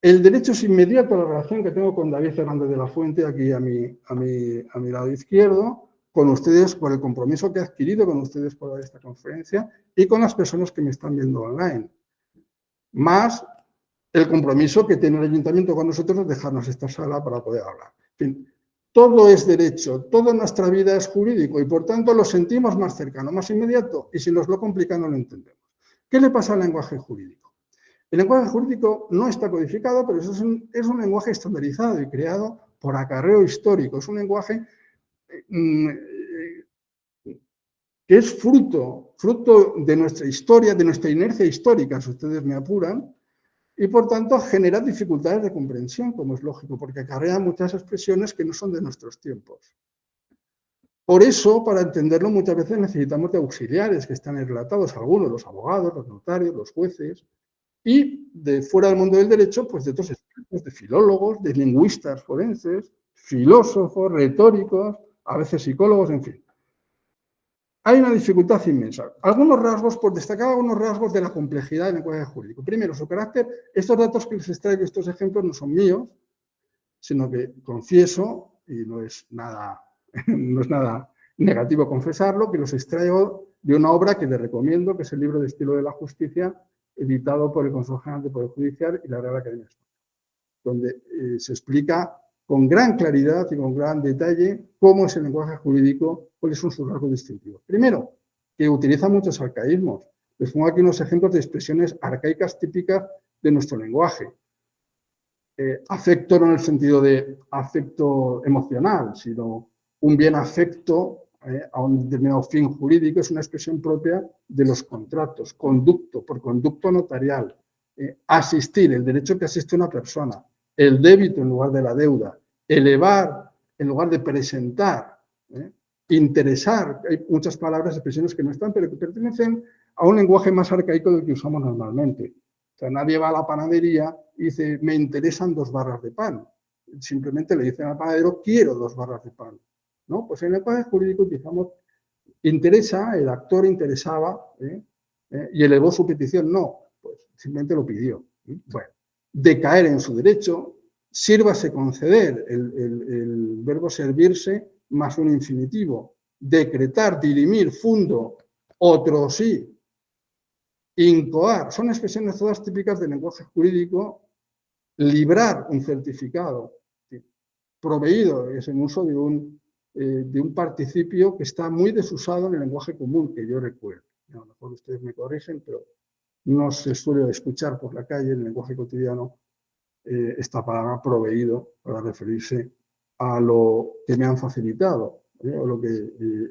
el derecho es inmediato a la relación que tengo con David Hernández de la Fuente, aquí a mi lado izquierdo, con ustedes, por el compromiso que he adquirido con ustedes por dar esta conferencia y con las personas que me están viendo online. Más el compromiso que tiene el ayuntamiento con nosotros de dejarnos esta sala para poder hablar. En fin, todo es derecho, toda nuestra vida es jurídico y por tanto lo sentimos más cercano, más inmediato y si nos lo complica no lo entendemos. ¿Qué le pasa al lenguaje jurídico? El lenguaje jurídico no está codificado, pero es un lenguaje estandarizado y creado por acarreo histórico. Es un lenguaje que es fruto de nuestra historia, de nuestra inercia histórica, si ustedes me apuran, y por tanto genera dificultades de comprensión, como es lógico, porque acarrea muchas expresiones que no son de nuestros tiempos. Por eso, para entenderlo, muchas veces necesitamos de auxiliares que están relatados, algunos, los abogados, los notarios, los jueces, y de fuera del mundo del derecho, pues de otros expertos, de filólogos, de lingüistas forenses, filósofos, retóricos, a veces psicólogos, en fin. Hay una dificultad inmensa. Algunos rasgos, por destacar algunos rasgos de la complejidad del lenguaje jurídico. Primero, su carácter. Estos datos que les traigo, estos ejemplos, no son míos, sino que confieso, y no es nada negativo confesarlo, que los extraigo de una obra que les recomiendo, que es el libro de Estilo de la Justicia, editado por el Consejo General del Poder Judicial y la Real Academia Española, donde se explica con gran claridad y con gran detalle cómo es el lenguaje jurídico, cuáles son sus rasgos distintivos. Primero, que utiliza muchos arcaísmos. Les pongo aquí unos ejemplos de expresiones arcaicas típicas de nuestro lenguaje. Afecto no en el sentido de afecto emocional, sino un bien afecto a un determinado fin jurídico, es una expresión propia de los contratos. Conducto, por conducto notarial. Asistir, el derecho que asiste una persona. El débito en lugar de la deuda. Elevar en lugar de presentar. Interesar, hay muchas palabras, expresiones que no están, pero que pertenecen a un lenguaje más arcaico del que usamos normalmente. O sea, nadie va a la panadería y dice, me interesan 2 barras de pan. Simplemente le dicen al panadero, quiero 2 barras de pan. ¿No? Pues en el lenguaje jurídico utilizamos interesa, el actor interesaba y elevó su petición. No, pues simplemente lo pidió. Bueno, decaer en su derecho, sírvase conceder, el verbo servirse más un infinitivo. Decretar, dirimir, fundo, otro sí. Incoar, son expresiones todas típicas del lenguaje jurídico. Librar un certificado, proveído, es en uso de un participio que está muy desusado en el lenguaje común, que yo recuerdo. A lo mejor ustedes me corrigen, pero no se suele escuchar por la calle en el lenguaje cotidiano esta palabra proveído para referirse a lo que me han facilitado o lo que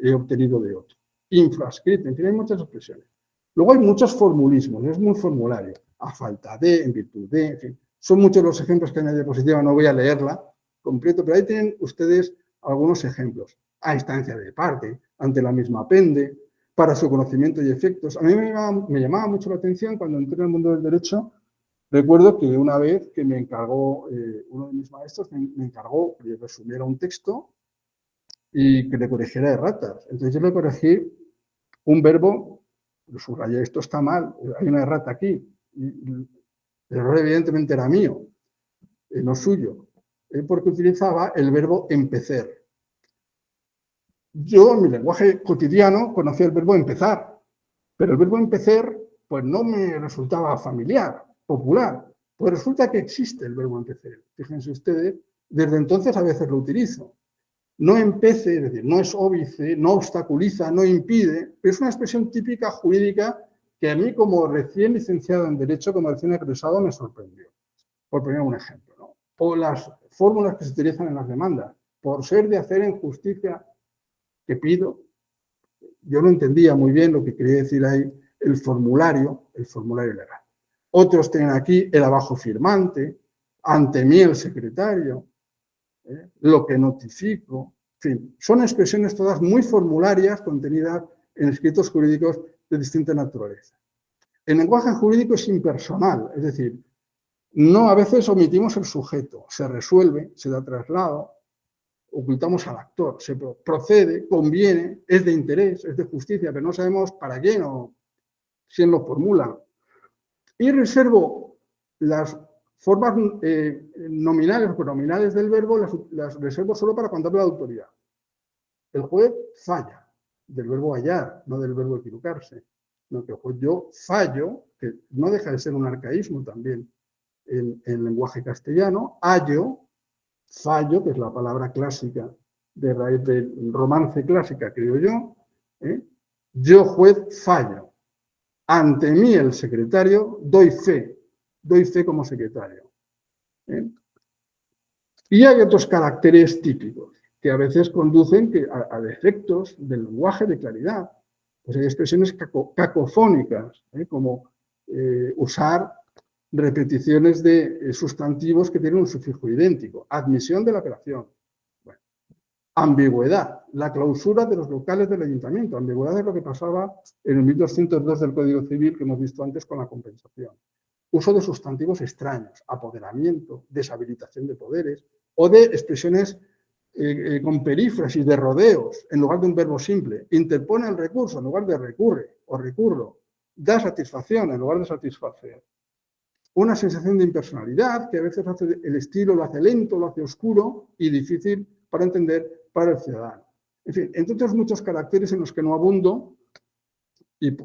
he obtenido de otro. Infrascrito, en fin, hay muchas expresiones. Luego hay muchos formulismos, es muy formulario. A falta de, en virtud de, en fin. Son muchos los ejemplos que hay en la diapositiva, no voy a leerla completo, pero ahí tienen ustedes algunos ejemplos. A instancia de parte, ante la misma pende. para su conocimiento y efectos. A mí me llamaba mucho la atención cuando entré en el mundo del derecho. Recuerdo que una vez que me encargó, uno de mis maestros me encargó que resumiera un texto y que le corrigiera erratas. Entonces yo le corregí un verbo, lo subrayé, esto está mal, hay una errata aquí. Y el error evidentemente era mío, no suyo, porque utilizaba el verbo empezar. Yo en mi lenguaje cotidiano conocía el verbo empezar, pero el verbo empezar pues no me resultaba familiar, popular. Pues resulta que existe el verbo empezar. Fíjense ustedes, desde entonces a veces lo utilizo. No empece, es decir, no es óbice, no obstaculiza, no impide, pero es una expresión típica jurídica que a mí como recién licenciado en Derecho, como recién egresado, me sorprendió. Por poner un ejemplo, ¿no? O las fórmulas que se utilizan en las demandas. Por ser de hacer en justicia que pido, yo no entendía muy bien lo que quería decir ahí el formulario legal. Otros tienen aquí el abajo firmante, ante mí el secretario, lo que notifico, en fin, son expresiones todas muy formularias contenidas en escritos jurídicos de distinta naturaleza. El lenguaje jurídico es impersonal, es decir, no a veces omitimos el sujeto, se resuelve, se da traslado, ocultamos al actor, se procede, conviene, es de interés, es de justicia, pero no sabemos para quién o quién lo formula. Y reservo las formas nominales o pronominales del verbo, las reservo solo para cuando habla de autoridad. El juez falla, del verbo hallar, no del verbo equivocarse. No, que el juez yo fallo, que no deja de ser un arcaísmo también en el lenguaje castellano, hallo, fallo, que es la palabra clásica de raíz del romance clásica, creo yo, yo juez fallo. Ante mí el secretario, doy fe como secretario. Y hay otros caracteres típicos que a veces conducen a defectos del lenguaje de claridad. Pues hay expresiones cacofónicas, como usar repeticiones de sustantivos que tienen un sufijo idéntico. Admisión de la apelación. Bueno. Ambigüedad. La clausura de los locales del ayuntamiento. Ambigüedad es lo que pasaba en el 1202 del Código Civil que hemos visto antes con la compensación. Uso de sustantivos extraños. Apoderamiento, deshabilitación de poderes o de expresiones con perífrasis, de rodeos, en lugar de un verbo simple. Interpone el recurso en lugar de recurre o recurro. Da satisfacción en lugar de satisfacer. Una sensación de impersonalidad que a veces hace el estilo, lo hace lento, lo hace oscuro y difícil para entender para el ciudadano. En fin, entre otros muchos caracteres en los que no abundo, y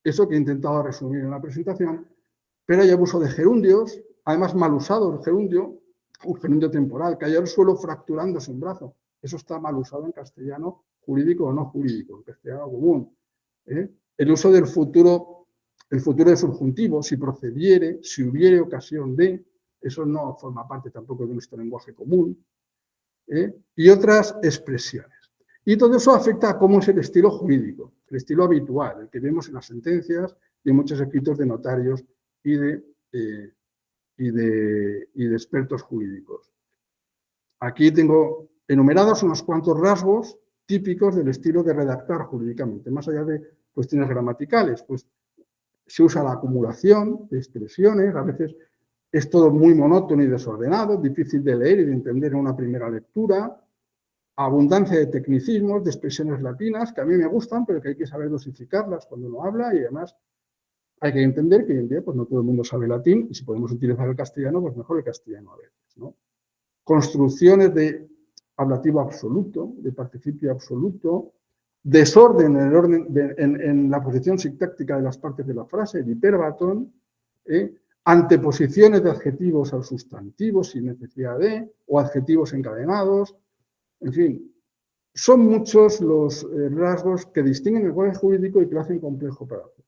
eso que he intentado resumir en la presentación, pero hay abuso de gerundios, además mal usado el gerundio, un gerundio temporal, caer al suelo fracturándose un brazo. Eso está mal usado en castellano jurídico o no jurídico, en castellano común. El uso del futuro, el futuro de subjuntivo, si procediere, si hubiere ocasión de, eso no forma parte tampoco de nuestro lenguaje común, y otras expresiones. Y todo eso afecta a cómo es el estilo jurídico, el estilo habitual, el que vemos en las sentencias y en muchos escritos de notarios y de expertos jurídicos. Aquí tengo enumerados unos cuantos rasgos típicos del estilo de redactar jurídicamente, más allá de cuestiones gramaticales, pues se usa la acumulación de expresiones, a veces es todo muy monótono y desordenado, difícil de leer y de entender en una primera lectura, abundancia de tecnicismos, de expresiones latinas, que a mí me gustan, pero que hay que saber dosificarlas cuando uno habla y además hay que entender que hoy en día pues, no todo el mundo sabe latín y si podemos utilizar el castellano, pues mejor el castellano a veces, ¿no? Construcciones de ablativo absoluto, de participio absoluto, desorden en, el orden en la posición sintáctica de las partes de la frase, el hiperbatón, anteposiciones de adjetivos al sustantivo sin necesidad de, o adjetivos encadenados, en fin, son muchos los rasgos que distinguen el lenguaje jurídico y que lo hacen complejo para hacer.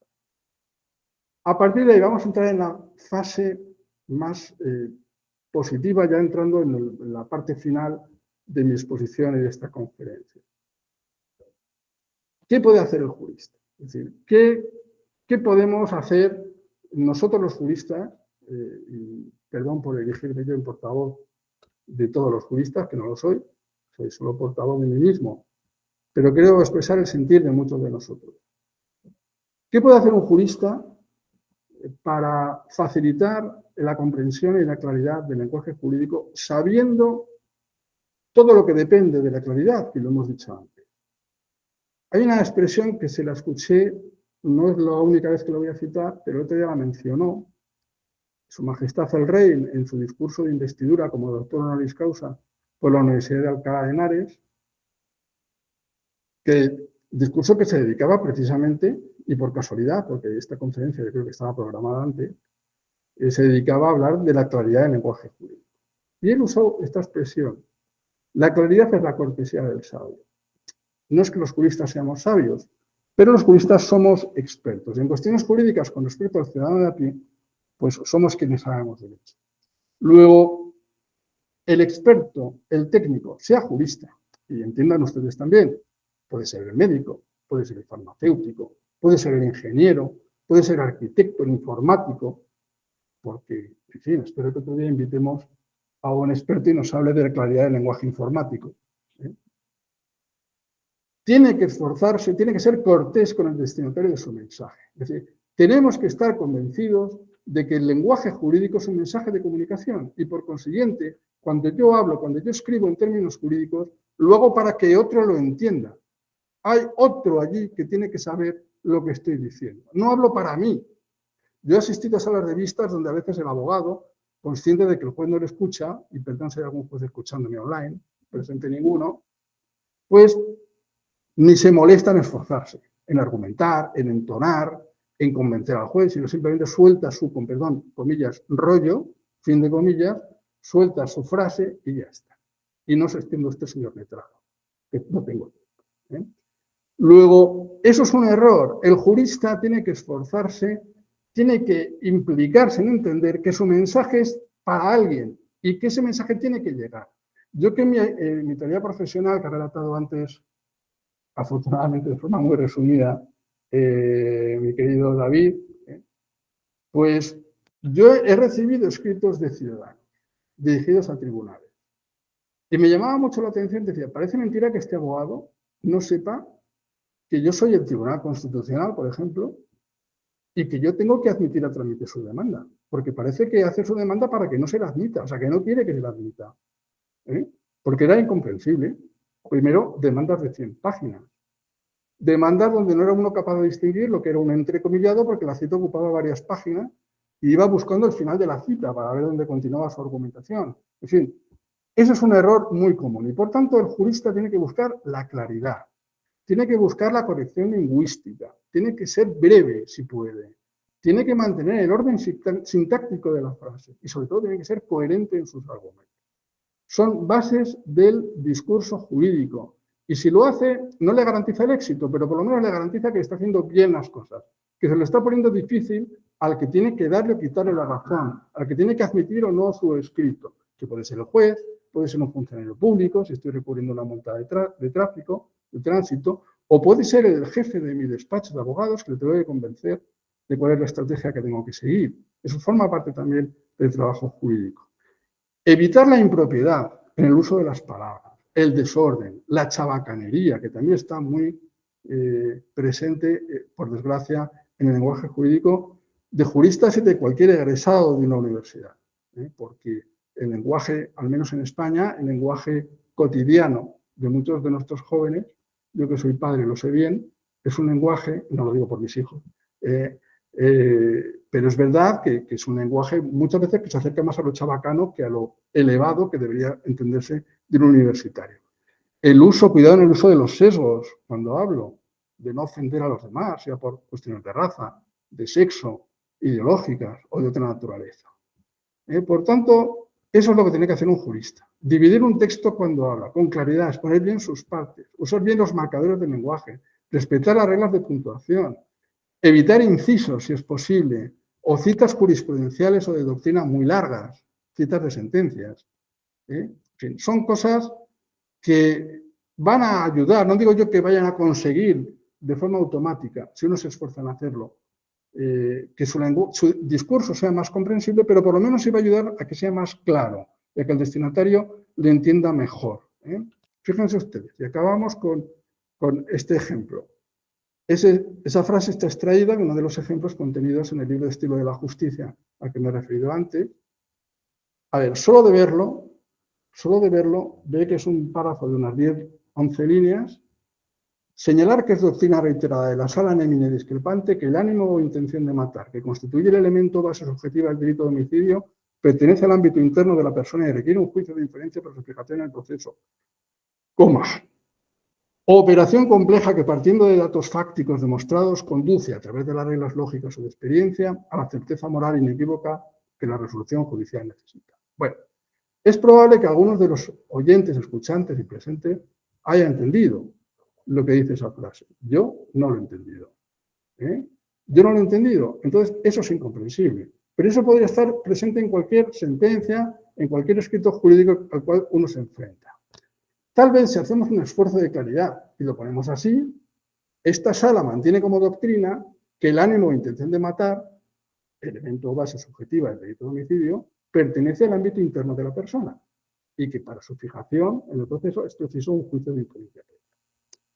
A partir de ahí vamos a entrar en la fase más positiva, ya entrando en la parte final de mi exposición y de esta conferencia. ¿Qué puede hacer el jurista? Es decir, ¿qué podemos hacer nosotros los juristas? Y perdón por elegirme yo en portavoz de todos los juristas, que no lo soy solo portavoz de mí mismo, pero creo expresar el sentir de muchos de nosotros. ¿Qué puede hacer un jurista para facilitar la comprensión y la claridad del lenguaje jurídico, sabiendo todo lo que depende de la claridad, que lo hemos dicho antes? Hay una expresión que se la escuché, no es la única vez que la voy a citar, pero el otro día la mencionó Su Majestad el Rey en su discurso de investidura como doctor honoris causa por la Universidad de Alcalá de Henares, discurso que se dedicaba precisamente, y por casualidad, porque esta conferencia yo creo que estaba programada antes, se dedicaba a hablar de la claridad del lenguaje jurídico. Y él usó esta expresión: la claridad es la cortesía del sabio. No es que los juristas seamos sabios, pero los juristas somos expertos. En cuestiones jurídicas, con respecto al ciudadano de a pie, pues somos quienes sabemos derecho. Luego, el experto, el técnico, sea jurista, y entiendan ustedes también, puede ser el médico, puede ser el farmacéutico, puede ser el ingeniero, puede ser el arquitecto, el informático, porque, en fin, espero que otro día invitemos a un experto y nos hable de la claridad del lenguaje informático. Tiene que esforzarse, tiene que ser cortés con el destinatario de su mensaje. Es decir, tenemos que estar convencidos de que el lenguaje jurídico es un mensaje de comunicación y, por consiguiente, cuando yo hablo, cuando yo escribo en términos jurídicos, lo hago para que otro lo entienda. Hay otro allí que tiene que saber lo que estoy diciendo. No hablo para mí. Yo he asistido a salas de vistas donde a veces el abogado, consciente de que el juez no le escucha, y perdón si hay algún juez escuchándome online, presente ninguno, pues ni se molesta en esforzarse, en argumentar, en entonar, en convencer al juez, sino simplemente suelta su, con perdón, comillas, rollo, fin de comillas, suelta su frase y ya está. Y no se extiende usted, señor letrado, que no tengo tiempo. Luego, eso es un error. El jurista tiene que esforzarse, tiene que implicarse en entender que su mensaje es para alguien y que ese mensaje tiene que llegar. Yo que en mi teoría profesional, que he relatado antes, afortunadamente de forma muy resumida, mi querido David, pues yo he recibido escritos de ciudadanos dirigidos a tribunales. Y me llamaba mucho la atención, decía, parece mentira que este abogado no sepa que yo soy el Tribunal Constitucional, por ejemplo, y que yo tengo que admitir a trámite su demanda, porque parece que hace su demanda para que no se la admita, o sea, que no quiere que se la admita. Porque era incomprensible. Primero, demandas de 100 páginas. Demandas donde no era uno capaz de distinguir lo que era un entrecomillado, porque la cita ocupaba varias páginas y iba buscando el final de la cita para ver dónde continuaba su argumentación. En fin, ese es un error muy común y, por tanto, el jurista tiene que buscar la claridad, tiene que buscar la corrección lingüística, tiene que ser breve, si puede, tiene que mantener el orden sintáctico de la frase y, sobre todo, tiene que ser coherente en sus argumentos. Son bases del discurso jurídico. Y si lo hace, no le garantiza el éxito, pero por lo menos le garantiza que está haciendo bien las cosas, que se lo está poniendo difícil al que tiene que darle o quitarle la razón, al que tiene que admitir o no su escrito, que puede ser el juez, puede ser un funcionario público, si estoy recurriendo a una multa de tráfico, de tránsito, o puede ser el jefe de mi despacho de abogados que le tengo que convencer de cuál es la estrategia que tengo que seguir. Eso forma parte también del trabajo jurídico. Evitar la impropiedad en el uso de las palabras, el desorden, la chabacanería, que también está muy presente, por desgracia, en el lenguaje jurídico de juristas y de cualquier egresado de una universidad. Porque el lenguaje, al menos en España, el lenguaje cotidiano de muchos de nuestros jóvenes, yo que soy padre lo sé bien, es un lenguaje, no lo digo por mis hijos, pero es verdad que es un lenguaje muchas veces que se acerca más a lo chabacano que a lo elevado que debería entenderse de un universitario. El uso, cuidado en el uso de los sesgos, cuando hablo, de no ofender a los demás, sea por cuestiones de raza, de sexo, ideológicas o de otra naturaleza. Por tanto, eso es lo que tiene que hacer un jurista. Dividir un texto cuando habla, con claridad, exponer bien sus partes, usar bien los marcadores del lenguaje, respetar las reglas de puntuación, evitar incisos, si es posible, o citas jurisprudenciales o de doctrina muy largas, citas de sentencias. En fin, son cosas que van a ayudar, no digo yo que vayan a conseguir de forma automática, si uno se esfuerza en hacerlo, que su discurso sea más comprensible, pero por lo menos sí va a ayudar a que sea más claro, y a que el destinatario le entienda mejor. Fíjense ustedes, y acabamos con este ejemplo. Esa frase está extraída de uno de los ejemplos contenidos en el libro de Estilo de la Justicia, al que me he referido antes. A ver, solo de verlo, ve que es un párrafo de unas 10, 11 líneas. Señalar que es doctrina reiterada de la sala nemine discrepante que el ánimo o intención de matar, que constituye el elemento base subjetiva del delito de homicidio, pertenece al ámbito interno de la persona y requiere un juicio de inferencia para su fijación en el proceso. Coma. Operación compleja que, partiendo de datos fácticos demostrados, conduce, a través de las reglas lógicas o de experiencia, a la certeza moral inequívoca que la resolución judicial necesita. Bueno, es probable que algunos de los oyentes, escuchantes y presentes hayan entendido lo que dice esa frase. Yo no lo he entendido. Yo no lo he entendido. Entonces, eso es incomprensible. Pero eso podría estar presente en cualquier sentencia, en cualquier escrito jurídico al cual uno se enfrenta. Tal vez si hacemos un esfuerzo de claridad y lo ponemos así, esta sala mantiene como doctrina que el ánimo o intención de matar, elemento o base subjetiva del delito de homicidio, pertenece al ámbito interno de la persona y que para su fijación en el proceso es preciso un juicio de inferencia.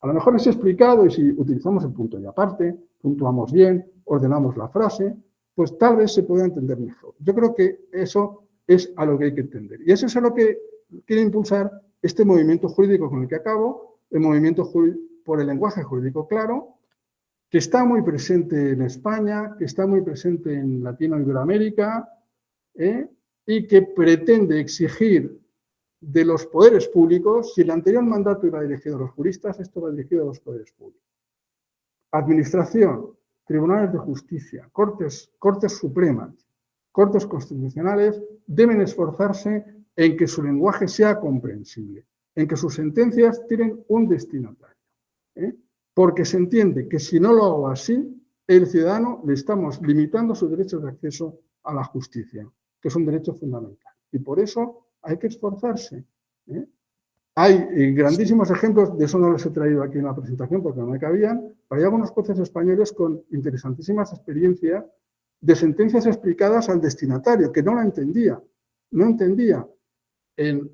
A lo mejor es explicado y si utilizamos el punto y aparte, puntuamos bien, ordenamos la frase, pues tal vez se pueda entender mejor. Yo creo que eso es a lo que hay que entender. Y eso es a lo que quiere impulsar este movimiento jurídico con el que acabo, el movimiento por el lenguaje jurídico claro, que está muy presente en España, que está muy presente en Latinoamérica, y que pretende exigir de los poderes públicos, si el anterior mandato iba dirigido a los juristas, esto va dirigido a los poderes públicos. Administración, tribunales de justicia, cortes supremas, cortes constitucionales deben esforzarse en que su lenguaje sea comprensible, en que sus sentencias tienen un destinatario. Porque se entiende que si no lo hago así, el ciudadano le estamos limitando sus derechos de acceso a la justicia, que es un derecho fundamental. Y por eso hay que esforzarse. Hay grandísimos ejemplos, de eso no los he traído aquí en la presentación porque no me cabían, pero hay algunos jueces españoles con interesantísimas experiencias de sentencias explicadas al destinatario, que no la entendía. No entendía. En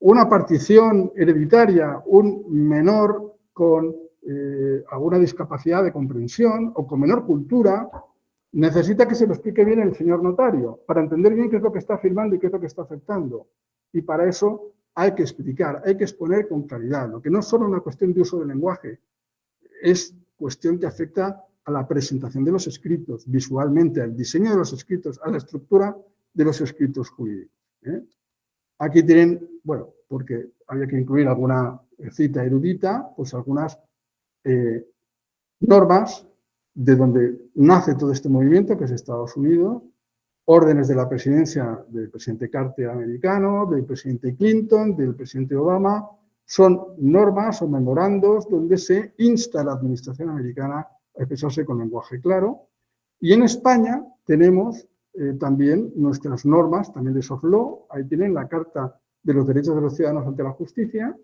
una partición hereditaria, un menor con alguna discapacidad de comprensión o con menor cultura, necesita que se lo explique bien el señor notario, para entender bien qué es lo que está firmando y qué es lo que está aceptando. Y para eso hay que explicar, hay que exponer con claridad, lo que no es solo una cuestión de uso del lenguaje, es cuestión que afecta a la presentación de los escritos, visualmente, al diseño de los escritos, a la estructura de los escritos jurídicos. Aquí tienen, bueno, porque había que incluir alguna cita erudita, pues algunas normas de donde nace todo este movimiento, que es Estados Unidos, órdenes de la presidencia del presidente Carter americano, del presidente Clinton, del presidente Obama, son normas o memorandos donde se insta a la administración americana a expresarse con lenguaje claro. Y en España tenemos también nuestras normas, también de soft law, ahí tienen la Carta de los Derechos de los Ciudadanos ante la Justicia,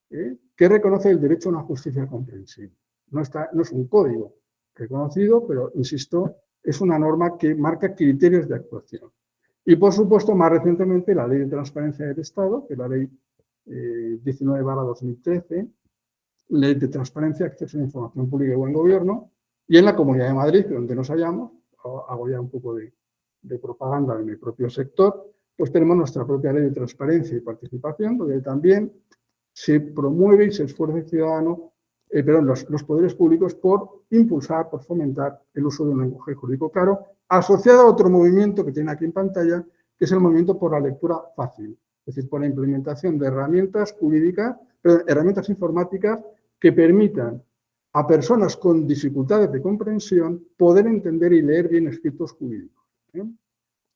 que reconoce el derecho a una justicia comprensible. No es un código reconocido, pero, insisto, es una norma que marca criterios de actuación. Y, por supuesto, más recientemente, la Ley de Transparencia del Estado, que es la Ley 19/2013, Ley de Transparencia, Acceso a la Información Pública y Buen Gobierno, y en la Comunidad de Madrid, donde nos hallamos, hago ya un poco de propaganda de mi propio sector, pues tenemos nuestra propia Ley de Transparencia y Participación, donde también se promueve y se esfuerza el ciudadano, los poderes públicos por impulsar, por fomentar el uso de un lenguaje jurídico claro, asociado a otro movimiento que tiene aquí en pantalla, que es el movimiento por la lectura fácil, es decir, por la implementación de herramientas jurídicas, herramientas informáticas que permitan a personas con dificultades de comprensión poder entender y leer bien escritos jurídicos.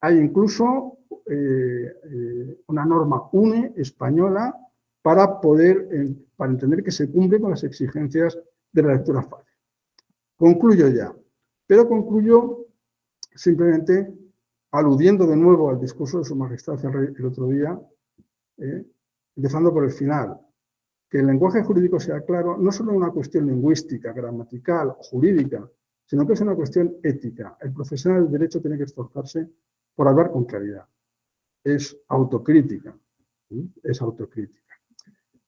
Hay incluso una norma UNE española para entender que se cumple con las exigencias de la lectura fácil. Concluyo ya, pero concluyo simplemente aludiendo de nuevo al discurso de Su Majestad el Rey el otro día, empezando por el final. Que el lenguaje jurídico sea claro no solo es una cuestión lingüística, gramatical, jurídica, sino que es una cuestión ética. El profesional del derecho tiene que esforzarse por hablar con claridad. Es autocrítica. Es autocrítica.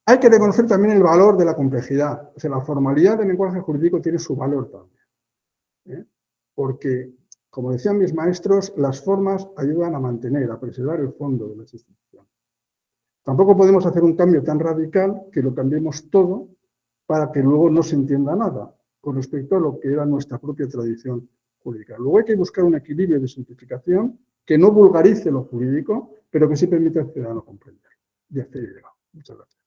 Hay que reconocer también el valor de la complejidad. O sea, la formalidad del lenguaje jurídico tiene su valor también. Porque, como decían mis maestros, las formas ayudan a mantener, a preservar el fondo de las instituciones. Tampoco podemos hacer un cambio tan radical que lo cambiemos todo para que luego no se entienda nada con respecto a lo que era nuestra propia tradición jurídica. Luego hay que buscar un equilibrio de simplificación que no vulgarice lo jurídico, pero que sí permita al ciudadano comprender. Y hasta ahí llegamos. Muchas gracias.